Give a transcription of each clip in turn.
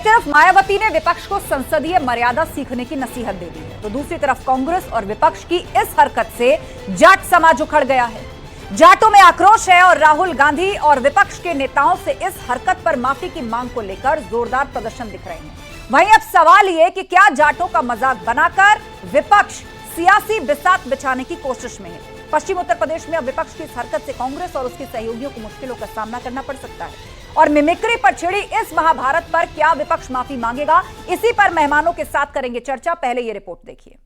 एक तरफ मायावती ने विपक्ष को संसदीय मर्यादा सीखने की नसीहत दे दी है, तो दूसरी तरफ कांग्रेस और विपक्ष की इस हरकत से जाट समाज उखड़ गया है। जाटों में आक्रोश है और राहुल गांधी और विपक्ष के नेताओं से इस हरकत पर माफी की मांग को लेकर जोरदार प्रदर्शन दिख रहे हैं। वहीं अब सवाल ये कि क्या जाटों का मजाक बनाकर विपक्ष सियासी बिसात बिछाने की कोशिश में है। पश्चिम उत्तर प्रदेश में अब विपक्ष की इस हरकत से कांग्रेस और उसके सहयोगियों को मुश्किलों का सामना करना पड़ सकता है। और मिमिक्री पर छिड़ी इस महाभारत पर क्या विपक्ष माफी मांगेगा, इसी पर मेहमानों के साथ करेंगे चर्चा। पहले ये रिपोर्ट देखिए।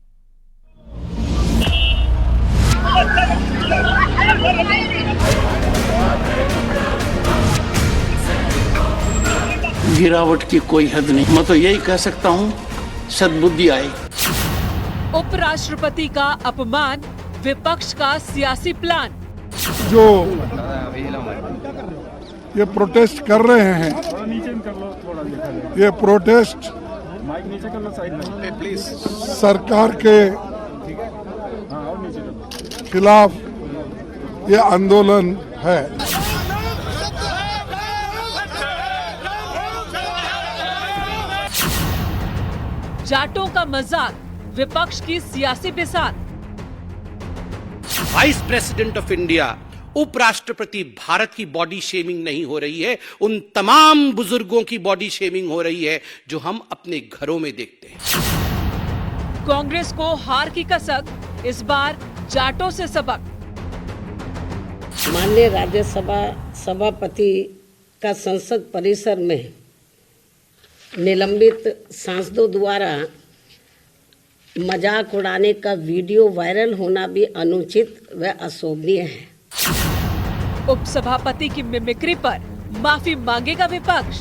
गिरावट की कोई हद नहीं। मैं तो यही कह सकता हूं, सद्बुद्धि आए। उपराष्ट्रपति का अपमान, विपक्ष का सियासी प्लान। जो ये प्रोटेस्ट कर रहे हैं, ये प्रोटेस्ट सरकार के खिलाफ ये आंदोलन है। जाटों का मजाक, विपक्ष की सियासी बिसात। वाइस प्रेसिडेंट ऑफ इंडिया, उपराष्ट्रपति भारत की बॉडी शेमिंग नहीं हो रही है, उन तमाम बुजुर्गों की बॉडी शेमिंग हो रही है जो हम अपने घरों में देखते हैं। कांग्रेस को हार की कसक, इस बार जाटों से सबक। माननीय राज्यसभा सभापति का संसद परिसर में निलंबित सांसदों द्वारा मजाक उड़ाने का वीडियो वायरल होना भी अनुचित व अशोभनीय है। उपसभापति की मिमिक्री पर माफी मांगेगा विपक्ष।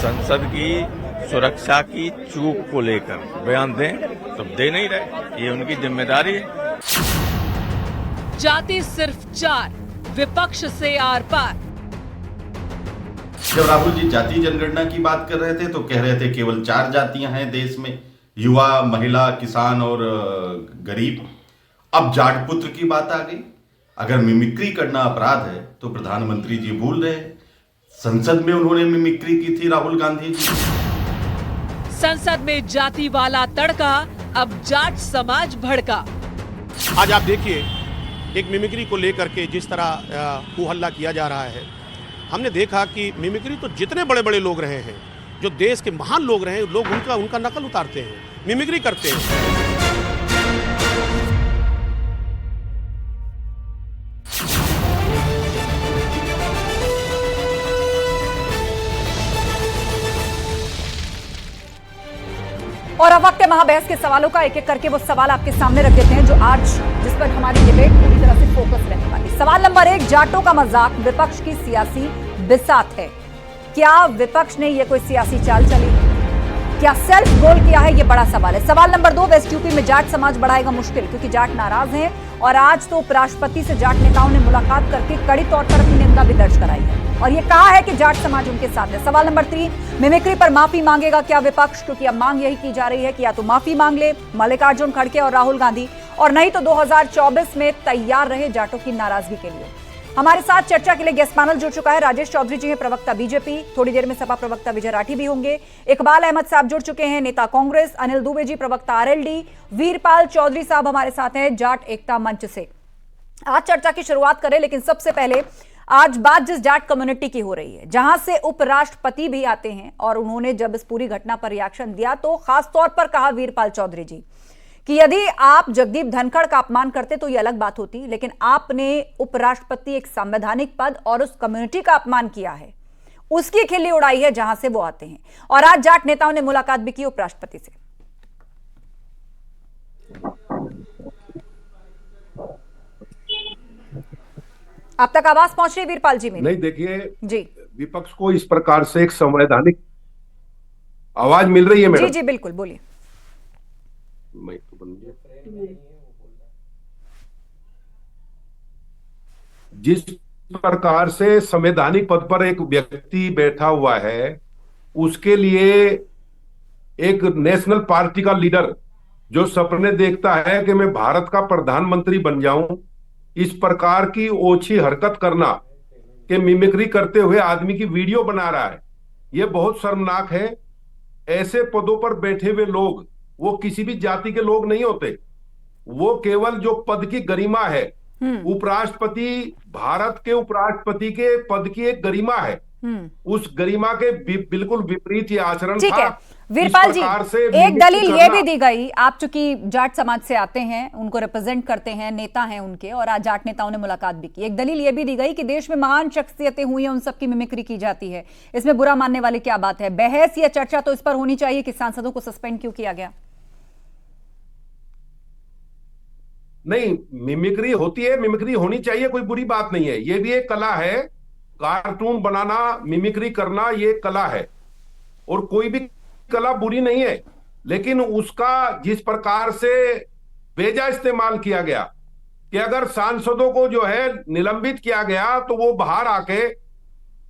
संसद की सुरक्षा की चूक को लेकर बयान दें तो दे नहीं रहे, ये उनकी जिम्मेदारी है। जाति सिर्फ 4, विपक्ष से आर पार। जब राहुल जी जाति जनगणना की बात कर रहे थे तो कह रहे थे केवल 4 जातियां हैं देश में, युवा, महिला, किसान और गरीब। अब जाट पुत्र की बात आ गई। अगर मिमिक्री करना अपराध है तो प्रधानमंत्री जी भूल रहे हैं, संसद में उन्होंने मिमिक्री की थी राहुल गांधी जी। संसद में जाति वाला तड़का, अब जाट समाज भड़का। आज आप देखिए, एक मिमिक्री को लेकर के जिस तरह हू हल्ला किया जा रहा है, हमने देखा कि मिमिक्री तो जितने बड़े बड़े लोग रहे हैं, जो देश के महान लोग रहे हैं, लोग उनका नकल उतारते हैं, मिमिक्री करते हैं। और अब वक्त है महाबहस के सवालों का। एक एक करके वो सवाल आपके सामने रख देते हैं जो आज जिस पर हमारी डिबेट पूरी तरह से फोकस रहने वाली। सवाल नंबर 1, जाटों का मजाक विपक्ष की सियासी बिसात है। क्या विपक्ष ने ये कोई सियासी चाल चली है? क्या सेल्फ गोल किया है? ये बड़ा सवाल है। सवाल नंबर 2, वेस्ट यूपी में जाट समाज बढ़ाएगा मुश्किल क्योंकि जाट नाराज हैं और आज तो उपराष्ट्रपति से जाट नेताओं ने मुलाकात करके कड़ी तौर पर अपनी निंदा भी दर्ज कराई है और ये कहा है कि जाट समाज उनके साथ है। सवाल नंबर 3, मिमिक्री पर माफी मांगेगा क्या विपक्ष? क्योंकि अब मांग यही की जा रही है कि या तो माफी मांग ले मल्लिकार्जुन खड़गे और राहुल गांधी, और नहीं तो 2024 में तैयार रहे जाटों की नाराजगी के लिए। हमारे साथ चर्चा के लिए गेस्ट पैनल जुड़ चुका है। राजेश चौधरी जी हैं, प्रवक्ता बीजेपी। थोड़ी देर में सपा प्रवक्ता विजय राठी भी होंगे। इकबाल अहमद साहब जुड़ चुके हैं, नेता कांग्रेस। अनिल दुबे जी, प्रवक्ता आरएलडी। वीरपाल चौधरी साहब हमारे साथ हैं, जाट एकता मंच से। आज चर्चा की शुरुआत करें, लेकिन सबसे पहले आज बात जिस जाट कम्युनिटी की हो रही है, जहां से उपराष्ट्रपति भी आते हैं, और उन्होंने जब इस पूरी घटना पर रिएक्शन दिया तो खास तौर पर कहा वीरपाल चौधरी जी कि यदि आप जगदीप धनखड़ का अपमान करते तो यह अलग बात होती, लेकिन आपने उपराष्ट्रपति, एक संवैधानिक पद, और उस कम्युनिटी का अपमान किया है, उसकी खिल्ली उड़ाई है जहां से वो आते हैं। और आज जाट नेताओं ने मुलाकात भी की उपराष्ट्रपति से। आप तक आवाज पहुंच रही है वीरपाल जी? में नहीं, देखिए जी, विपक्ष को इस प्रकार से एक संवैधानिक आवाज मिल रही है मैडम। जी जी बिल्कुल, बोलिए। जिस प्रकार से संवैधानिक पद पर एक व्यक्ति बैठा हुआ है, उसके लिए एक नेशनल पार्टी का लीडर जो सपने देखता है कि मैं भारत का प्रधानमंत्री बन जाऊं, इस प्रकार की ओछी हरकत करना कि मिमिक्री करते हुए आदमी की वीडियो बना रहा है, ये बहुत शर्मनाक है। ऐसे पदों पर बैठे हुए लोग वो किसी भी जाति के लोग नहीं होते, वो केवल जो पद की गरिमा है, उपराष्ट्रपति, भारत के उपराष्ट्रपति के पद की एक गरिमा है, उस गरिमा के बिल्कुल विपरीत ये आचरण ठीक था। है वीरपाल जी, एक दलील ये भी दी गई, आप चूंकि जाट समाज से आते हैं, उनको रिप्रेजेंट करते हैं, नेता हैं उनके, और आज जाट नेताओं ने मुलाकात भी की, एक दलील ये भी दी गई कि देश में महान शख्सियतें हुई हैं, उन सबकी मिमिक्री की जाती है, इसमें बुरा मानने वाली क्या बात है? बहस या चर्चा तो इस पर होनी चाहिए कि सांसदों को सस्पेंड क्यों किया गया? नहीं, मिमिक्री होती है, मिमिक्री होनी चाहिए, कोई बुरी बात नहीं है। ये भी एक कला है, कार्टून बनाना, मिमिक्री करना, ये कला है, और कोई भी कला बुरी नहीं है। लेकिन उसका जिस प्रकार से बेजा इस्तेमाल किया गया, कि अगर सांसदों को जो है निलंबित किया गया तो वो बाहर आके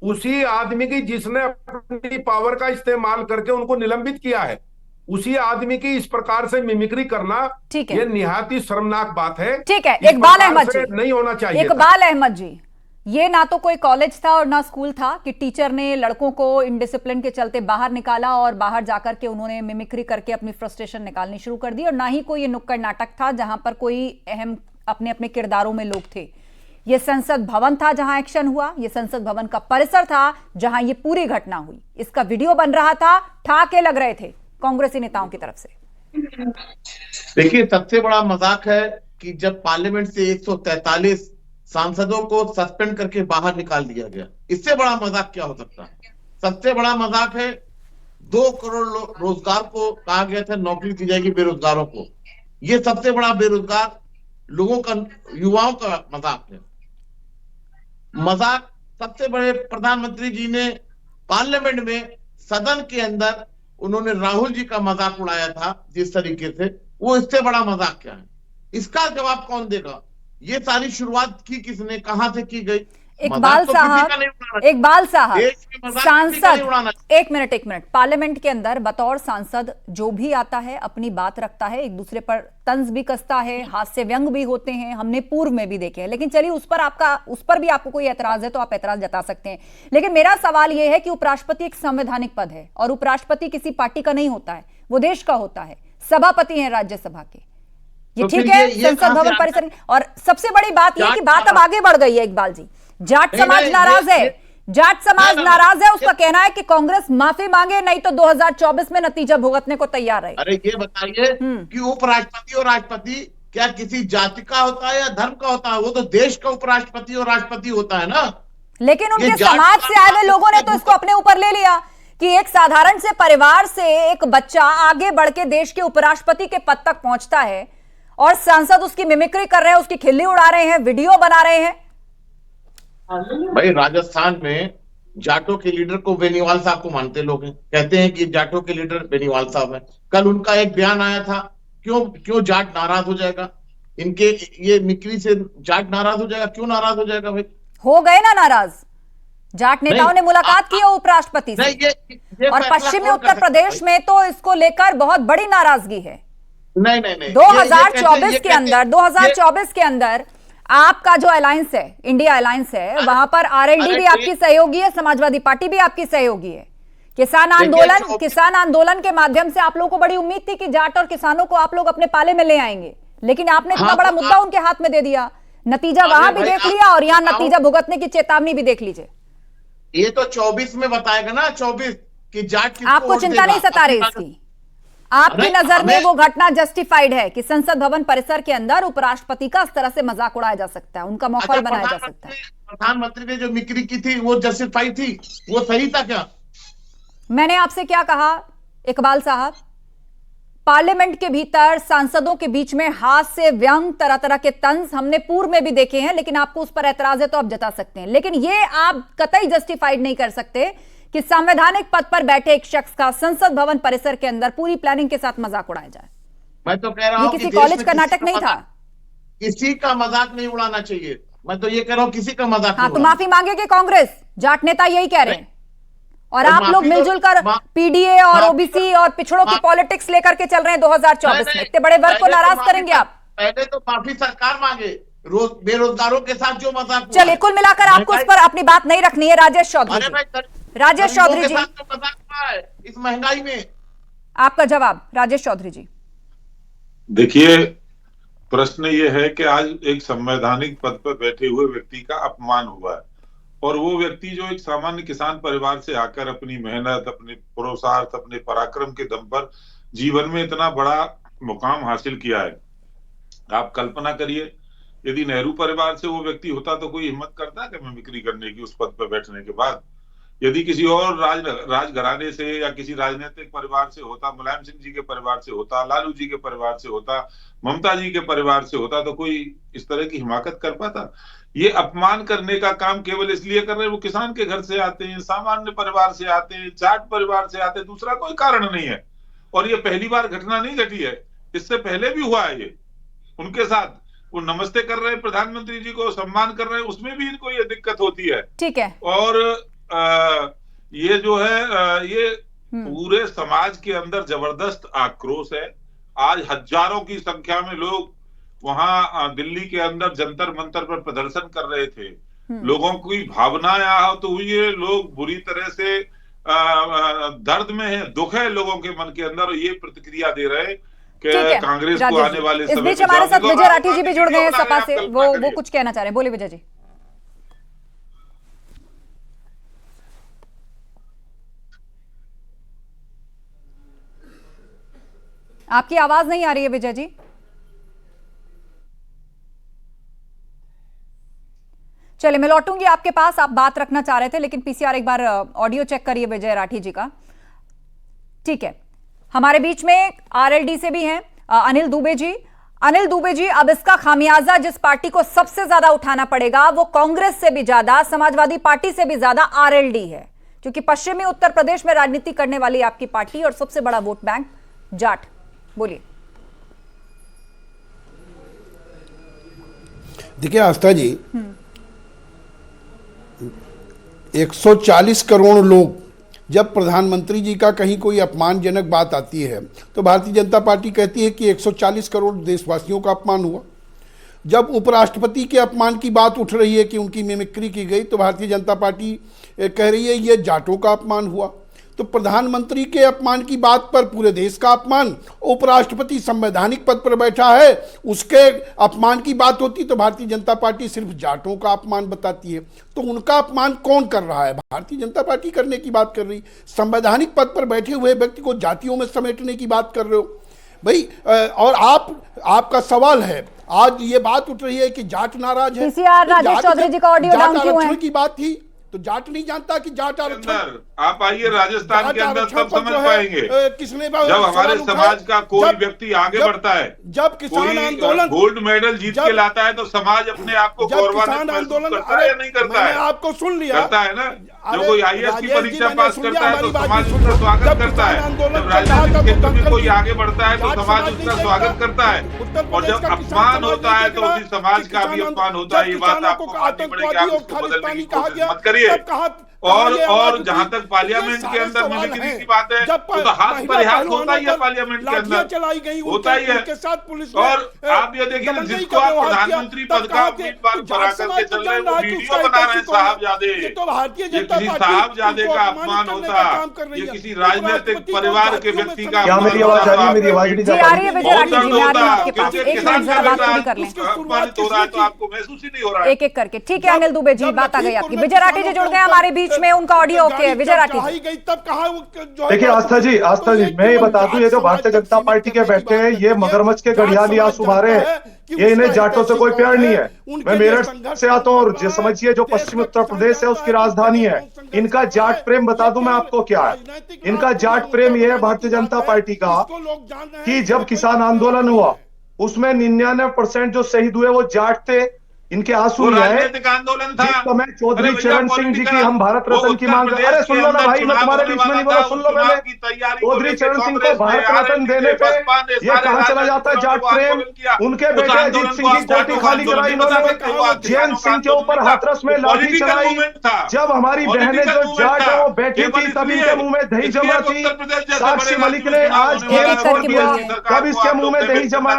उसी आदमी की जिसने अपनी पावर का इस्तेमाल करके उनको निलंबित किया है, उसी आदमी की इस प्रकार से मिमिक्री करना, ये निहायत ही शर्मनाक बात है। ठीक है, इकबाल अहमद जी, नहीं होना चाहिए। इकबाल अहमद जी, ये ना तो कोई कॉलेज था और ना स्कूल था कि टीचर ने लड़कों को इनडिसिप्लिन के चलते बाहर निकाला और बाहर जाकर के उन्होंने मिमिक्री करके अपनी फ्रस्ट्रेशन निकालनी शुरू कर दी, और ना ही कोई ये नुक्कड़ नाटक था जहां पर कोई अहम अपने अपने किरदारों में लोग थे। ये संसद भवन था जहां एक्शन हुआ, ये संसद भवन का परिसर था जहां ये पूरी घटना हुई, इसका वीडियो बन रहा था, ठाके लग रहे थे कांग्रेसी नेताओं की तरफ से। देखिए, सबसे बड़ा मजाक है कि जब पार्लियामेंट से 143 सांसदों को सस्पेंड करके बाहर निकाल दिया गया, इससे बड़ा मजाक क्या हो सकता है? सबसे बड़ा मजाक है 2 करोड़ रोजगार को कहा गया था नौकरी दी जाएगी बेरोजगारों को, ये सबसे बड़ा बेरोजगार लोगों का, युवाओं का मजाक है। मजाक सबसे बड़े प्रधानमंत्री जी ने पार्लियामेंट में सदन के अंदर उन्होंने राहुल जी का मजाक उड़ाया था जिस तरीके से, वो इससे बड़ा मजाक क्या है? इसका जवाब कौन देगा? ये सारी शुरुआत की किसने, कहां से की गई? इकबाल साहब, सांसद, एक मिनट, पार्लियामेंट के अंदर बतौर सांसद जो भी आता है अपनी बात रखता है, एक दूसरे पर तंज भी कसता है, हास्य व्यंग भी होते हैं, हमने पूर्व में भी देखे हैं। लेकिन चलिए उस पर भी आपको कोई ऐतराज है तो आप ऐतराज जता सकते हैं। लेकिन मेरा सवाल यह है कि उपराष्ट्रपति एक संवैधानिक पद है और उपराष्ट्रपति किसी पार्टी का नहीं होता है, वो देश का होता है, सभापति हैं राज्यसभा के, ये ठीक है, संसद भवन परिसर। और सबसे बड़ी बात यह कि बात अब आगे बढ़ गई है इकबाल जी, जाट समाज नाराज है, जाट समाज नाराज है, उसका कहना है कि कांग्रेस माफी मांगे नहीं तो 2024 में नतीजा भुगतने को तैयार है। अरे ये बताइए कि उपराष्ट्रपति और राष्ट्रपति क्या किसी जाति का होता है या धर्म का होता है? वो तो देश का उपराष्ट्रपति और राष्ट्रपति होता है ना। लेकिन उनके समाज से आए हुए लोगों ने तो इसको अपने ऊपर ले लिया कि एक साधारण से परिवार से एक बच्चा आगे बढ़ के देश के उपराष्ट्रपति के पद तक पहुंचता है और सांसद उसकी मिमिक्री कर रहे हैं, उसकी खिल्ली उड़ा रहे हैं, वीडियो बना रहे हैं। भाई, राजस्थान में जाटों के लीडर को बेनीवाल साहब को मानते लोग हैं, कहते हैं कि जाटों के लीडर बेनीवाल साहब हैं। कल उनका एक बयान आया था, क्यों जाट नाराज हो जाएगा, इनके ये मिमिक्री से जाट नाराज हो जाएगा? क्यों नाराज हो जाएगा भाई? हो गए ना नाराज, जाट नेताओं ने मुलाकात की है उपराष्ट्रपति से, और पश्चिमी उत्तर प्रदेश में तो इसको लेकर बहुत बड़ी नाराजगी है। नहीं 2024 के अंदर आपका जो अलायंस है, इंडिया अलायंस है, वहां पर आरएलडी भी आपकी सहयोगी है, समाजवादी पार्टी भी आपकी सहयोगी है। किसान आंदोलन के माध्यम से आप लोगों को बड़ी उम्मीद थी कि जाट और किसानों को आप लोग अपने पाले में ले आएंगे, लेकिन आपने इतना बड़ा मुद्दा उनके हाथ में दे दिया, नतीजा वहां भी देख लिया और यहाँ नतीजा भुगतने की चेतावनी भी देख लीजिए। ये तो 24 में बताएगा ना, 24 की जाट आपको चिंता नहीं सता रही इसकी? आपकी नजर में वो घटना जस्टिफाइड है कि संसद भवन परिसर के अंदर उपराष्ट्रपति का इस तरह से मजाक उड़ाया जा सकता है, उनका मौका बनाया जा सकता है? प्रधानमंत्री ने जो मिमिक्री की थी वो जस्टिफाइड थी, वो सही था क्या? मैंने आपसे क्या कहा इकबाल साहब, पार्लियामेंट के भीतर सांसदों के बीच में हास्य व्यंग, तरह तरह के तंज हमने पूर्व में भी देखे हैं, लेकिन आपको उस पर ऐतराज है तो आप जता सकते हैं। लेकिन ये आप कतई जस्टिफाइड नहीं कर सकते कि संवैधानिक पद पर बैठे एक शख्स का संसद भवन परिसर के अंदर पूरी प्लानिंग के साथ मजाक उड़ाया जाए। मैं तो कह रहा हूं ये किसी कॉलेज का नाटक नहीं था, किसी का मजाक नहीं उड़ाना चाहिए। मैं तो ये कह रहा हूं किसी का मजाक। हाँ, तो माफी मांगेगी कांग्रेस, जाट नेता यही कह रहे हैं, और आप लोग मिलजुल कर पीडीए और ओबीसी और पिछड़ों की पॉलिटिक्स लेकर के चल रहे हैं 2024 में। इतने बड़े वर्ग को नाराज करेंगे आप? पहले तो माफी सरकार मांगे, बेरोजगारों के साथ जो मजाक। चलिए, कुल मिलाकर आपको उस पर अपनी बात नहीं रखनी है। राजेश चौधरी, राजेश चौधरी जी, इस महंगाई में आपका जवाब राजेश चौधरी जी। देखिए, प्रश्न ये है कि आज एक संवैधानिक पद पर बैठे हुए व्यक्ति का अपमान हुआ है, और वो व्यक्ति जो एक सामान्य किसान परिवार से आकर अपनी मेहनत, अपने पुरुषार्थ, अपने पराक्रम के दम पर जीवन में इतना बड़ा मुकाम हासिल किया है। आप कल्पना करिए, यदि नेहरू परिवार से वो व्यक्ति होता तो कोई हिम्मत करता है कि मिमिक्री करने की उस पद पर बैठने के बाद? यदि किसी और राजघराने से या किसी राजनीतिक परिवार से होता, मुलायम सिंह जी के परिवार से होता, लालू जी के परिवार से होता, ममता जी के परिवार से होता, तो कोई इस तरह की हिमाकत कर पाता? ये अपमान करने का काम केवल इसलिए कर रहे हैं, वो किसान के घर से आते हैं, सामान्य परिवार से आते हैं, जाट परिवार से आते हैं, दूसरा कोई कारण नहीं है। और ये पहली बार घटना नहीं घटी है, इससे पहले भी हुआ है। ये उनके साथ वो नमस्ते कर रहे हैं, प्रधानमंत्री जी को सम्मान कर रहे हैं, उसमें भी इनको ये दिक्कत होती है। ठीक है। और ये जो है ये पूरे समाज के अंदर जबरदस्त आक्रोश है। आज हजारों की संख्या में लोग वहां दिल्ली के अंदर जंतर मंतर पर प्रदर्शन कर रहे थे। लोगों की भावनाएं आहत हुई है, लोग बुरी तरह से दर्द में है, दुख है लोगों के मन के अंदर, ये प्रतिक्रिया दे रहे हैं कि कांग्रेस को आने वाले समय। इस बीच हमारे साथ विजय राठी जी भी जुड़ गए हैं सपा से, वो कुछ कहना चाह रहे हैं। बोलिए विजय जी। आपकी आवाज नहीं आ रही है विजय जी। चलिए मैं लौटूंगी आपके पास, आप बात रखना चाह रहे थे, लेकिन पीसीआर एक बार ऑडियो चेक करिए विजय राठी जी का। ठीक है, हमारे बीच में आरएलडी से भी हैं अनिल दुबे जी। अनिल दुबे जी, अब इसका खामियाजा जिस पार्टी को सबसे ज्यादा उठाना पड़ेगा वो कांग्रेस से भी ज्यादा, समाजवादी पार्टी से भी ज्यादा आरएलडी है, क्योंकि पश्चिमी उत्तर प्रदेश में राजनीति करने वाली आपकी पार्टी और सबसे बड़ा वोट बैंक जाट। बोलिए। देखिए आस्था जी, 140 करोड़ लोग, जब प्रधानमंत्री जी का कहीं कोई अपमानजनक बात आती है तो भारतीय जनता पार्टी कहती है कि 140 करोड़ देशवासियों का अपमान हुआ। जब उपराष्ट्रपति के अपमान की बात उठ रही है कि उनकी मिमिक्री की गई, तो भारतीय जनता पार्टी कह रही है ये जाटों का अपमान हुआ। तो प्रधानमंत्री के अपमान की बात पर पूरे देश का अपमान, उपराष्ट्रपति संवैधानिक पद पर बैठा है उसके अपमान की बात होती तो भारतीय जनता पार्टी सिर्फ जाटों का अपमान बताती है। तो उनका अपमान कौन कर रहा है? भारतीय जनता पार्टी करने की बात कर रही। संवैधानिक पद पर बैठे हुए व्यक्ति को जातियों में समेटने की बात कर रहे हो भाई। और आपका सवाल है, आज ये बात उठ रही है कि जाट नाराज है। राजेश चौधरी जी का ऑडियो डाउन क्यों है? की बात थी तो जाट नहीं जानता कि जाट आरक्षण। आप आइए राजस्थान के अंदर तब समझ पाएंगे। किसने जब हमारे समाज का कोई व्यक्ति आगे बढ़ता है, जब किसान आंदोलन गोल्ड मेडल जीत के लाता है, तो समाज अपने आप को गौरवान्वित महसूस करता है या नहीं करता है? आपको सुन लिया, करता है ना। जो कोई आईएएस की परीक्षा पास करता है तो समाज उसका स्वागत करता है। जब राजनीतिक क्षेत्र में कोई आगे बढ़ता है तो समाज उसका स्वागत करता है। और जब अपमान होता है तो उसी समाज का भी अपमान होता है। ये बात आपको माननी पड़ेगी, आप उसको बदलने की कोशिश मत करिए। और जहां तक पार्लियामेंट के अंदर मिमिक्री की बात है, तो हाथ परिहास होता ही है पार्लियामेंट के अंदर, होता ही है। और आप ये देखिए, जिसको आप प्रधानमंत्री पद का उम्मीदवार बना करके चल रहे हैं, वो वीडियो बना रहे हैं साहबजादे। ये किसी साहबजादे का अपमान होता, ये किसी राजनीतिक परिवार के व्यक्ति का अपमान होता। अपमानित हो रहा है तो आपको महसूस ही नहीं हो रहा है। एक एक करके। ठीक है अनिल दुबे जी, बात आ गई आपकी। विजय राठी जी जुड़ गए हमारे बीच में, उनका ऑडियो ओके है। विजय राठी जी। देखिए आस्था जी, मैं ये बता दूं, ये जो भारतीय जनता पार्टी के बैठे हैं, ये मगरमच्छ के घड़ियाल यहाँ सुधारे हैं। ये इन्हें जाटों से कोई प्यार नहीं है। मैं मेरठ से आता हूँ और समझिए जो पश्चिमी उत्तर प्रदेश है उसकी राजधानी है। इनका जाट प्रेम बता दूं मैं आपको क्या है। इनका जाट प्रेम यह है भारतीय जनता पार्टी का कि जब किसान आंदोलन हुआ उसमें 99% जो शहीद हुए वो जाट थे। इनके आंसू राजनीतिक आंदोलन था। समय चौधरी चरण सिंह जी की हम भारत रत्न की मांग, अरे सुन लो ना भाई, मैं तुम्हारे बीच में नहीं बोला, सुन लो पहले। चौधरी चरण सिंह को भारत रत्न देने पे ये कहां चला जाता है जाट प्रेम? उनके बेटे अजीत सिंह की कोठी खाली कराई इन्होंने, जैन सिंह के ऊपर हाथरस में लाठी चलाई। जब हमारी बहनें जो जाट है वो बैठी थी तब इनके मुंह में दही जमा थी। साक्षी मलिक ने आज खेल छोड़ दिया, तब इसके मुंह में दही जमा।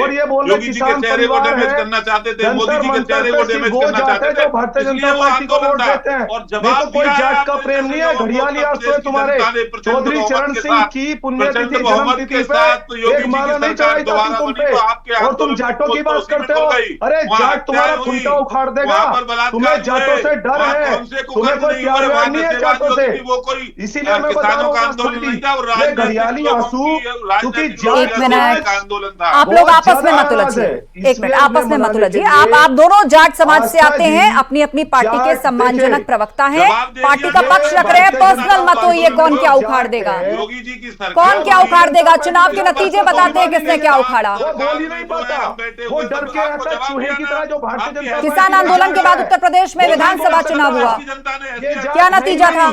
और ये बोल रहे किसान परिवार है, के चेहरे को डैमेज करना चाहते थे, जो भारतीय जनता पार्टी को वोट देते हैं। और देखो जवाब कोई दिया जाट का आपने प्रेम नहीं है, जनता घड़ियाली ने आंसू है तुम्हारे। चौधरी चरण सिंह की पुण्यतिथि जन्मतिथि पे एक माला नहीं चढ़ाई जाती तुम पे, और तुम जाटों की बात करते हो। अरे जाट तुम्हारा खुंटा उखाड़ देगा, तुम्हें जाटों से डर है, तुम्हें कोई प्यार व्यार नहीं है जाटों से। इसीलिए मैं बता रहा हूँ ये घड़ियाली आंसू, क्योंकि एक मिनट, आप लोग आपस में मत उलझिए, एक मिनट आपस में मत उलझिए। आप दोनों जाट समाज से आते हैं, अपनी अपनी पार्टी के सम्मानजनक प्रवक्ता हैं, पार्टी का पक्ष रख रहे हैं, पर्सनल मत हो ये कौन क्या उखाड़ देगा, योगी जी की सरकार, कौन क्या उखाड़ देगा, चुनाव के नतीजे बताते हैं किसने क्या उखाड़ा। वो बोल ही नहीं पाता, वो डर के ऐसा चूहे की तरह जो भारतीय जनता किसान आंदोलन के बाद उत्तर प्रदेश में विधानसभा चुनाव हुआ, क्या नतीजा था?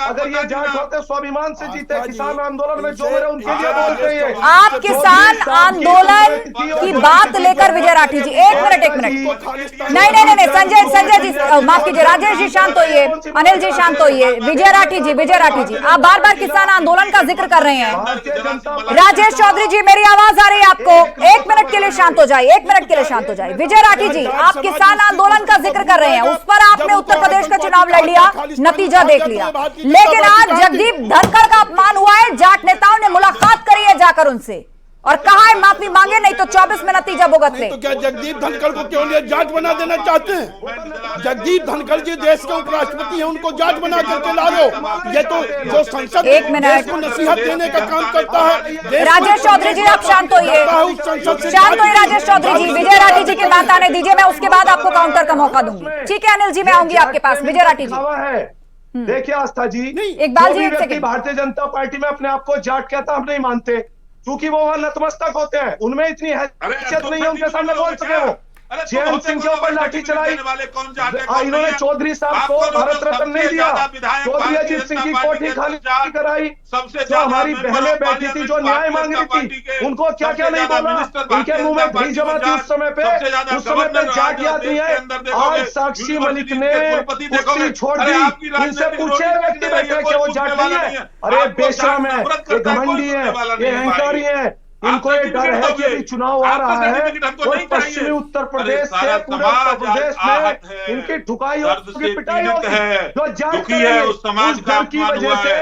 अगर ये जाट होते स्वाभिमान से जीते, किसान आंदोलन में जो मेरे उनके लिए बोलते हैं। आप किसान आंदोलन की बात लेकर विजय राठी जी, एक मिनट नहीं संजय जी माफ कीजिए, राजेश जी शांत होइए, अनिल जी शांत होइए, विजय राठी जी आप बार बार किसान आंदोलन का जिक्र कर रहे हैं। राजेश चौधरी जी मेरी आवाज आ रही है आपको? एक मिनट के लिए शांत हो जाए, एक मिनट के लिए शांत हो जाए। विजय राठी जी आप किसान आंदोलन का जिक्र कर रहे हैं, उस पर आपने उत्तर प्रदेश का चुनाव लड़ लिया, नतीजा देख लिया, लेकिन आज जगदीप धनखड़ का अपमान हुआ है, जाट नेताओं ने मुलाकात करी है जाकर उनसे और कहा है माफी मांगे नहीं तो 24 में नतीजा भुगत ले। तो क्या जगदीप धनखड़ को क्यों नहीं जाट बना देना चाहते हैं? जगदीप धनखड़ जी देश के उपराष्ट्रपति हैं, उनको जाट बना करके ला लो। ये तो जो संसद एक मिनट को नसीहत देने का काम करता है। राजेश चौधरी जी आप शांत होइए, शांत होइए राजेश चौधरी जी। विजय राठी जी की बात आने दीजिए, मैं उसके बाद आपको काउंटर का मौका दूंगी। ठीक है अनिल जी मैं आऊंगी आपके पास। विजय राठी जी देखिए आस्था जी, इकबाल जी एक सेकंड, भारतीय जनता पार्टी में अपने आप को जाट कहता हम नहीं मानते, क्योंकि वो वहां नतमस्तक होते हैं, उनमें इतनी हैसियत नहीं है उनके सामने बोल सके। वो जयंत सिंह के ऊपर लाठी चलाई, इन्होंने चौधरी साहब को भारत रत्न नहीं दिया, चौधरी अजीत सिंह की कोठी खाली कराई, जो हमारी बहनें बैठी थी जो न्याय मांग रही थी उनको क्या क्या नहीं बोला, उनके मुंह में दही जमा थी उस समय पे जाट याद नहीं है। आज साक्षी मलिक ने कुर्सी छोड़ दी, इनसे पूछे व्यक्ति बैठे कि वो जाट नहीं है। अरे बेशरम है, ये घमंडी है, ये अहंकारी है, इनको ये डर है कि अभी चुनाव आ रहा है और पश्चिमी उत्तर प्रदेश से पूरे उत्तर प्रदेश में इनकी ठुकाई होगी, पिटाई होगी। जो जाट है उस डर की वजह से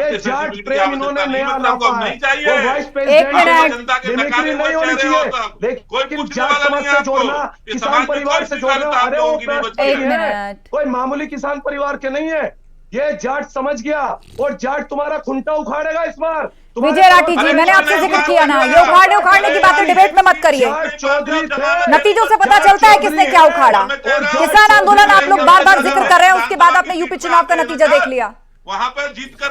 ये जाट प्रेम इन्होंने नया लापा है। वो वाइस प्रेसिडेंट मिमिक्री नहीं होनी चाहिए, लेकिन जाट समाज से जोड़ना, किसान परिवार से जोड़ना, अरे वो कोई मामूली किसान परिवार के नहीं है, ये जाट समझ गया और जाट तुम्हारा खुंटा उखाड़ेगा इस बार। विजय राठी जी मैंने आपसे जिक्र किया ना, ये उखाड़ने की बातें डिबेट में मत करिए, नतीजों से पता चलता है किसने क्या उखाड़ा। किसान आंदोलन आप लोग बार बार जिक्र कर रहे हैं, उसके बाद आपने यूपी चुनाव का नतीजा देख लिया, वहां पर जीत कर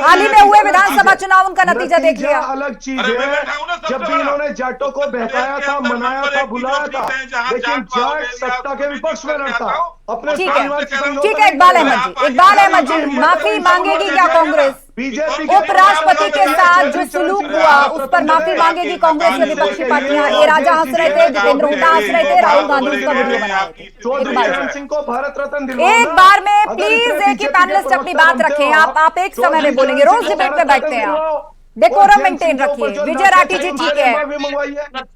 हाल ही में हुए विधानसभा चुनाव उनका नतीजा देख लिया। अलग चीज है, जब भी इन्होंने जाटों को बहकाया था, मनाया था, बुलाया था, लेकिन जाट सत्ता के विपक्ष में लड़ता अपने। ठीक है इकबाल अहमद जी माफी मांगेगी क्या कांग्रेस? उपराष्ट्रपति के साथ जो सुलूक हुआ उस पर माफी मांगेगी कांग्रेस या विपक्षी पार्टियां? ए राजा हंस रहे थे, जितेंद्र हुड्डा हंस रहे थे, राहुल गांधी उसका वीडियो बना रहे थे। एक बार में प्लीज एक ही पैनलिस्ट अपनी बात रखें, आप एक समय में बोलेंगे, रोज डिबेट में बैठते हैं आप, डेकोरम मेंटेन रखिए। विजय राठी जी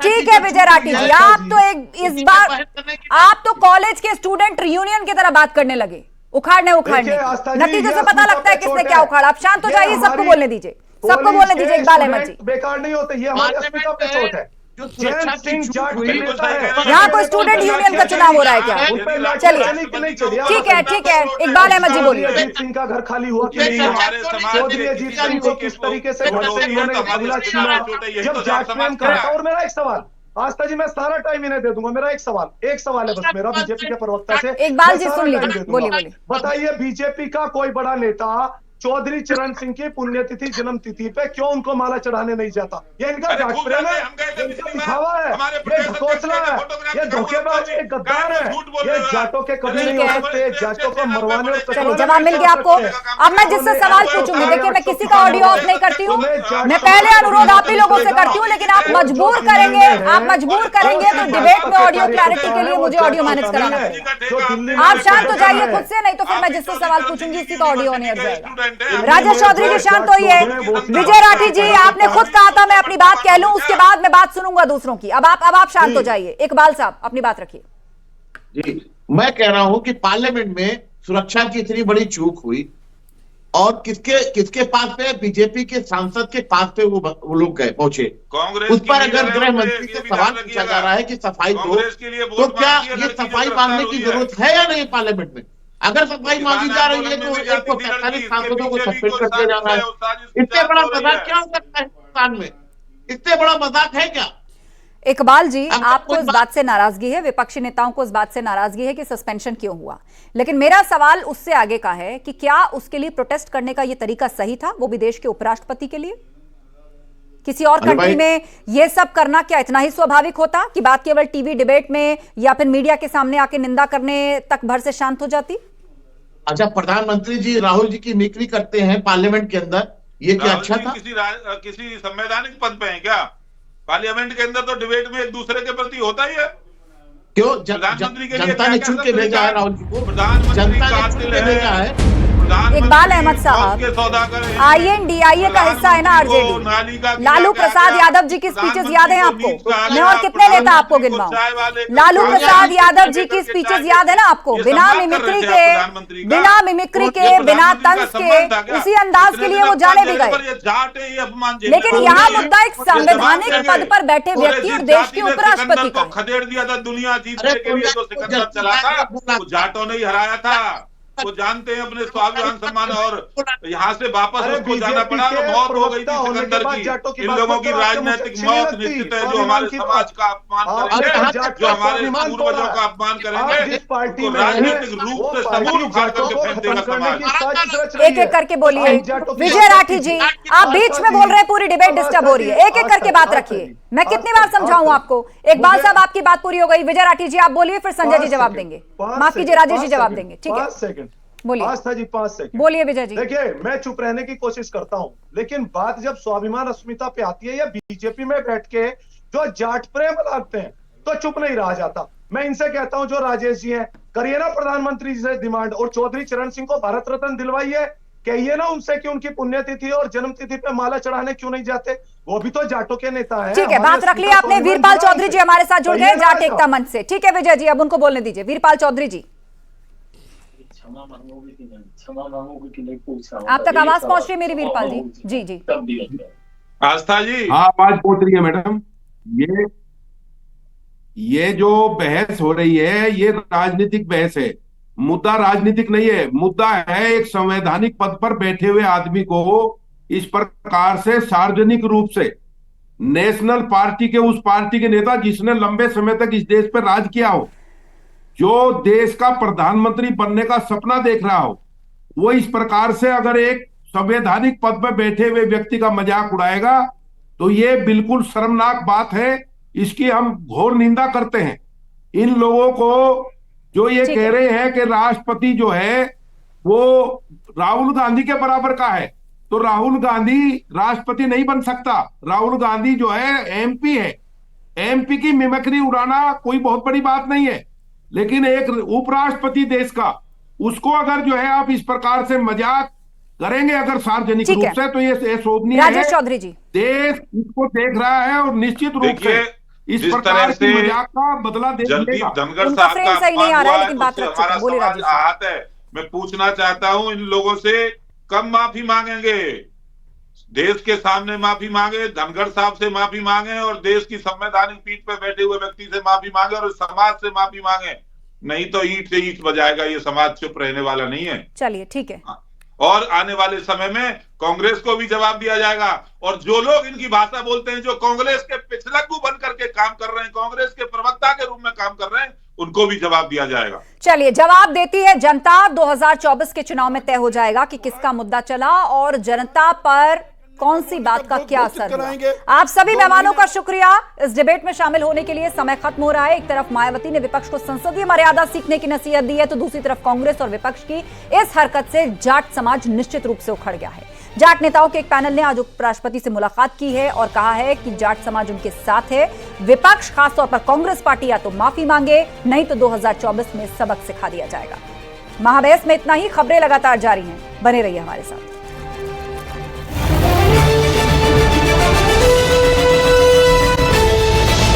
ठीक है विजय राठी जी आप तो इस बार आप तो कॉलेज के स्टूडेंट रियूनियन की तरह बात करने लगे, उखाड़ने नतीजे से पता लगता है किसने क्या उखाड़ा। आप शांत हो जाइए, सबको बोलने दीजिए, इकबाल अहमद जी बेकार नहीं होते, ये हमारे अस्मिता पे चोट है। यहाँ कोई स्टूडेंट यूनियन का चुनाव हो रहा है क्या? चलिए ठीक है इकबाल अहमद जी बोलिए। अजीत सिंह का घर खाली हुआ कि नहीं हुआ, चौधरी अजीत सिंह को किस तरीके से घर से इन्होंने बंगला छीना जब जाट प्रेम करा था। और मेरा एक सवाल आस्था जी, मैं सारा टाइम इन्हें दे दूंगा, मेरा एक सवाल है बस मेरा बीजेपी के प्रवक्ता से। इकबाल जी सुन लीजिए, बोलिए। बताइए बीजेपी का कोई बड़ा नेता चौधरी चरण सिंह की पुण्यतिथि जन्म तिथि पे क्यों उनको माला चढ़ाने नहीं जाता? ये इनका जाट प्रेम है, इनका दिखावा है, ये घोषणा है, ये धोखेबाज, ये गद्दार है, ये जाटों के कभी नहीं हो सकते, जाटों को मरवाने। चलिए जवाब मिल गया आपको। अब मैं जिससे सवाल पूछूंगी, देखिए मैं किसी का ऑडियो ऑफ नहीं करती हूँ, मैं पहले अनुरोध आप ही लोगों से करती हूँ, लेकिन आप मजबूर करेंगे तो डिबेट में ऑडियो क्लैरिटी के लिए मुझे ऑडियो मैनेज कराना पड़ेगा। आप शांत हो जाइए खुद से, नहीं तो फिर मैं जिससे सवाल पूछूंगी उसी का ऑडियो नहीं हट जाएगा। राजेश चौधरी जी शांत होइए। विजय राठी जी आपने खुद कहा था मैं अपनी बात कह लूं, उसके बाद मैं बात सुनूंगा दूसरों की। अब आप शांत हो जाइए। इकबाल साहब अपनी बात रखिए। जी, मैं कह रहा हूं कि पार्लियामेंट में सुरक्षा की इतनी बड़ी चूक हुई और किसके पास पे, बीजेपी के सांसद के पास पे वो लोग गए पहुंचे। कांग्रेस उस पर अगर गृह मंत्री से सवाल पूछा जा रहा है कि सफाई दो, तो क्या ये सफाई मांगने की जरूरत है या नहीं पार्लियामेंट में? अगर सफाई मांगी जा रही है तो 143 सांसदों को सस्पेंड कर दिया जा रहा है। इससे बड़ा मजाक क्या हो सकता है हिंदुस्तान में? इससे बड़ा मजाक है क्या? इकबाल जी, आपको इस बात से नाराजगी है, विपक्षी नेताओं को इस बात से नाराजगी है कि सस्पेंशन क्यों हुआ, लेकिन मेरा सवाल उससे आगे का है कि क्या उसके लिए प्रोटेस्ट करने का यह तरीका सही था, वो भी देश के उपराष्ट्रपति के लिए? किसी और कंट्री में यह सब करना क्या इतना ही स्वाभाविक होता कि बात केवल टीवी डिबेट में या फिर मीडिया के सामने आके निंदा करने तक भर से शांत हो जाती? अच्छा, प्रधानमंत्री जी राहुल जी की मिमिक्री करते हैं पार्लियामेंट के अंदर, ये क्या अच्छा था? किसी संवैधानिक पद पे है क्या? पार्लियामेंट के अंदर तो डिबेट में एक दूसरे के प्रति होता ही है। क्यों? प्रधानमंत्री के लिए जनता ने चुन के भेजा है राहुल जी को, प्रधानमंत्री कातिल है। इकबाल अहमद साहब INDIA का हिस्सा है ना आरजेडी। लालू प्रसाद यादव जी की स्पीचेस याद है आपको? मैं और कितने नेता आपको गिनवाऊं? लालू प्रसाद यादव जी की स्पीचेस याद है ना आपको? बिना मिमिक्री के, बिना तंज के, उसी अंदाज के लिए वो जाने भी गए। लेकिन यहाँ मुद्दा एक संवैधानिक पद पर बैठे व्यक्ति और देश के उपराष्ट्रपति का खदेड़ दिया था दुनिया जीतने के लिए, तो सिकंदर चला था, वो जाटों ने ही हराया था। वो जानते हैं अपने स्वाभिमान सम्मान, और यहाँ से वापस उसको जाना पड़ा तो मौत हो गई थी सिकंदर की। इन लोगों की राजनीतिक मौत निश्चित है, जो हमारे समाज का अपमान करेंगे, जो हमारे पूर्वजों का अपमान करेंगे, तो राजनीतिक रूप से सबूत उखाड़ करके फेंक देगा समाज। एक एक करके बोलिए। विजय राठी जी, आप बीच में बोल रहे हैं, पूरी डिबेट डिस्टर्ब हो रही है, एक एक करके बात रखिए। मैं कितनी बार समझाऊं आपको? इकबाल साहब, आपकी बात पूरी हो गई। विजय राठी जी आप बोलिए, फिर संजय जी जवाब देंगे, माफ कीजिए राजेश जी जवाब देंगे। ठीक है, बोलिए। आस्था जी 5 सेकंड बोलिए विजय जी। देखिए, मैं चुप रहने की कोशिश करता हूं, लेकिन बात जब स्वाभिमान अस्मिता पे आती है या बीजेपी में बैठ के जो जाट प्रेम लाते हैं, तो चुप नहीं रहा जाता। मैं इनसे कहता हूं, जो राजेश जी हैं, करिए ना प्रधानमंत्री जी से डिमांड, और चौधरी चरण सिंह को भारत रत्न दिलवाइए। कहिए ना उनसे कि उनकी पुण्यतिथि और जन्मतिथि पे माला चढ़ाने क्यों नहीं जाते? वो भी तो जाटों के नेता है। ठीक है, बात रख लिया आपने। वीरपाल चौधरी जी हमारे साथ जुड़ गए जाट एकता मंच से। ठीक है विजय जी, अब उनको बोलने दीजिए। वीरपाल चौधरी जी, आप तक आवाज पहुंच रही है मेरी? वीरपाल जी जी जी। आस्था जी, हाँ आवाज पहुंच रही है मैडम। ये जो बहस हो रही है, ये राजनीतिक बहस है, मुद्दा राजनीतिक नहीं है। मुद्दा है एक संवैधानिक पद पर बैठे हुए आदमी को इस प्रकार से सार्वजनिक रूप से, नेशनल पार्टी के, उस पार्टी के नेता जिसने लंबे समय तक इस देश पर राज किया हो, जो देश का प्रधानमंत्री बनने का सपना देख रहा हो, वो इस प्रकार से अगर एक संवैधानिक पद पर बैठे हुए व्यक्ति का मजाक उड़ाएगा तो ये बिल्कुल शर्मनाक बात है। इसकी हम घोर निंदा करते हैं। इन लोगों को जो ये कह रहे हैं कि राष्ट्रपति जो है वो राहुल गांधी के बराबर का है, तो राहुल गांधी राष्ट्रपति नहीं बन सकता। राहुल गांधी जो है MP है। MP की मिमिक्री उड़ाना कोई बहुत बड़ी बात नहीं है, लेकिन एक उपराष्ट्रपति देश का, उसको अगर जो है आप इस प्रकार से मजाक करेंगे अगर सार्वजनिक रूप से, तो ये शोभनीय है। राजेश चौधरी जी, देश इसको देख रहा है और निश्चित रूप से इस प्रकार की मजाक का बदला दे लेगा। धनगर साहब का अपमान हुआ है, उससे हमारा समाज आहत है। मैं पूछना चाहता हूं, इन लोगों से कब माफी मांगेंगे? देश के सामने माफी मांगे, धनगर साहब से माफी मांगे, और देश की संवैधानिक पीठ पर बैठे हुए व्यक्ति से माफी मांगे, और समाज से माफी मांगे। नहीं तो ईंट से ईंट बजाएगा ये समाज, चुप रहने वाला नहीं है। चलिए ठीक है। और आने वाले समय में कांग्रेस को भी जवाब दिया जाएगा, और जो लोग इनकी भाषा बोलते हैं, जो कांग्रेस के पिछलग्गू बन करके काम कर रहे हैं, कांग्रेस के प्रवक्ता के रूप में काम कर रहे हैं, उनको भी जवाब दिया जाएगा। चलिए, जवाब देती है जनता। 2024 के चुनाव में तय हो जाएगा कि किसका मुद्दा चला और जनता पर कौन सी बात का क्या असर हुआ। आप सभी मेहमानों का शुक्रिया इस डिबेट में शामिल होने के लिए। समय खत्म हो रहा है। एक तरफ मायावती ने विपक्ष को संसदीय मर्यादा सीखने की नसीहत दी है, तो दूसरी तरफ कांग्रेस और विपक्ष की इस हरकत से जाट समाज निश्चित रूप से उखड़ गया है। जाट नेताओं के एक पैनल ने आज उपराष्ट्रपति से मुलाकात की है और कहा है कि जाट समाज उनके साथ है। विपक्ष, खासतौर पर कांग्रेस पार्टी, या तो माफी मांगे, नहीं तो 2024 में सबक सिखा दिया जाएगा। महाबहस में इतना ही। खबरें लगातार जारी हैं, बने रहिए हमारे साथ।